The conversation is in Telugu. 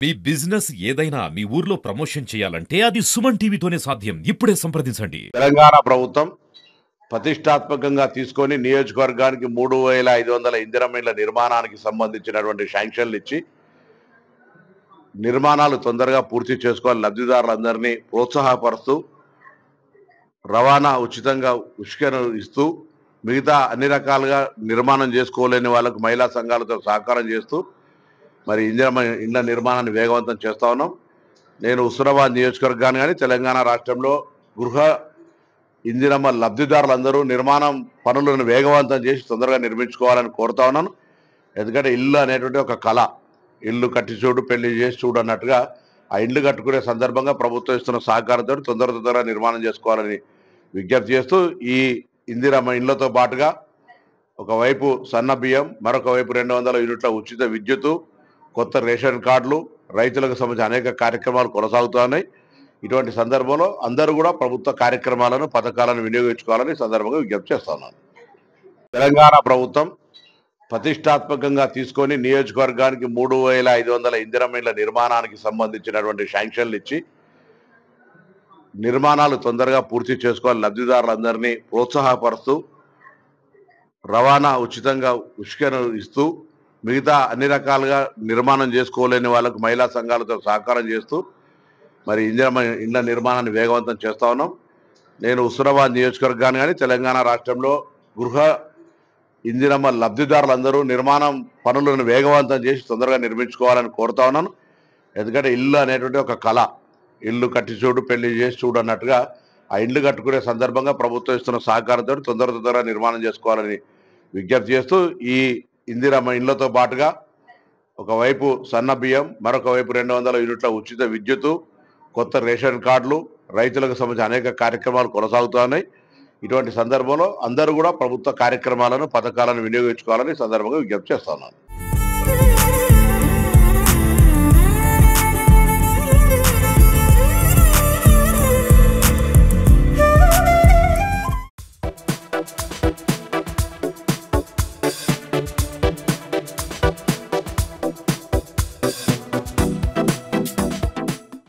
మీ బిజినెస్ ఏదైనా మీ ఊర్లో ప్రమోషన్ చేయాలంటే అది సుమన్ టీవీతోనే సాధ్యం. ఇప్పుడే సంప్రదించండి. తెలంగాణ ప్రభుత్వం ప్రతిష్టాత్మకంగా తీసుకొని నియోజకవర్గానికి 3500 ఇందిరమ్మ ఇళ్ల నిర్మాణానికి సంబంధించినటువంటి శాంక్షన్లు ఇచ్చి నిర్మాణాలు తొందరగా పూర్తి చేసుకోవాలి, లబ్ధిదారులందరినీ ప్రోత్సాహపరుస్తూ రవాణా ఉచితంగా ఉష్కను ఇస్తూ మిగతా అన్ని రకాలుగా నిర్మాణం చేసుకోలేని వాళ్ళకు మహిళా సంఘాలతో సహకారం చేస్తూ మరి ఇందిరమ్మ ఇళ్ల నిర్మాణాన్ని వేగవంతం చేస్తా ఉన్నాం. నేను హుస్నాబాద్ నియోజకవర్గాన్ని కానీ తెలంగాణ రాష్ట్రంలో గృహ ఇందిరమ్మ లబ్ధిదారులందరూ నిర్మాణం పనులను వేగవంతం చేసి తొందరగా నిర్మించుకోవాలని కోరుతా ఉన్నాను. ఎందుకంటే ఇల్లు అనేటువంటి ఒక కళ. ఇల్లు కట్టి చూడు, పెళ్లి చేసి చూడు అన్నట్టుగా ఆ ఇల్లు కట్టుకునే సందర్భంగా ప్రభుత్వం ఇస్తున్న సహకారంతో తొందరగా నిర్మాణం చేసుకోవాలని విజ్ఞప్తి చేస్తూ ఈ ఇందిరమ్మ ఇళ్లతో పాటుగా ఒకవైపు సన్న బియ్యం, మరొక వైపు 200 యూనిట్ల ఉచిత విద్యుత్తు, కొత్త రేషన్ కార్డులు, రైతులకు సంబంధించిన అనేక కార్యక్రమాలు కొనసాగుతున్నాయి. ఇటువంటి సందర్భంలో అందరూ కూడా ప్రభుత్వ కార్యక్రమాలను, పథకాలను వినియోగించుకోవాలని సందర్భంగా విజ్ఞప్తి చేస్తున్నాను. తెలంగాణ ప్రభుత్వం ప్రతిష్టాత్మకంగా తీసుకొని నియోజకవర్గానికి 3500 ఇందిరమ్మ ఇళ్ల నిర్మాణానికి సంబంధించినటువంటి శాంక్షన్లు ఇచ్చి నిర్మాణాలు తొందరగా పూర్తి చేసుకోవాలి, లబ్ధిదారులందరినీ ప్రోత్సాహపరుస్తూ రవాణా ఉచితంగా ఉష్కను ఇస్తూ మిగతా అన్ని రకాలుగా నిర్మాణం చేసుకోలేని వాళ్ళకు మహిళా సంఘాలతో సహకారం చేస్తూ మరి ఇందిరమ్మ ఇళ్ల నిర్మాణాన్ని వేగవంతం చేస్తా ఉన్నాం. నేను హుస్నాబాద్ నియోజకవర్గాన్ని కానీ తెలంగాణ రాష్ట్రంలో గృహ ఇందిరమ్మ లబ్ధిదారులందరూ నిర్మాణం పనులను వేగవంతం చేసి తొందరగా నిర్మించుకోవాలని కోరుతా ఉన్నాను. ఎందుకంటే ఇల్లు అనేటువంటి ఒక కళ. ఇల్లు కట్టి చూడు, పెళ్లి చేసి చూడు అన్నట్టుగా ఆ ఇల్లు కట్టుకునే సందర్భంగా ప్రభుత్వం ఇస్తున్న సహకారంతో తొందరగా నిర్మాణం చేసుకోవాలని విజ్ఞప్తి చేస్తూ ఈ ఇందిరమ్మ ఇళ్లతో పాటుగా ఒకవైపు సన్న బియ్యం, మరొక వైపు 200 యూనిట్ల ఉచిత విద్యుత్తు, కొత్త రేషన్ కార్డులు, రైతులకు సంబంధించిన అనేక కార్యక్రమాలు కొనసాగుతున్నాయి. ఇటువంటి సందర్భంలో అందరూ కూడా ప్రభుత్వ కార్యక్రమాలను, పథకాలను వినియోగించుకోవాలని సందర్భంగా విజ్ఞప్తి చేస్తున్నాను.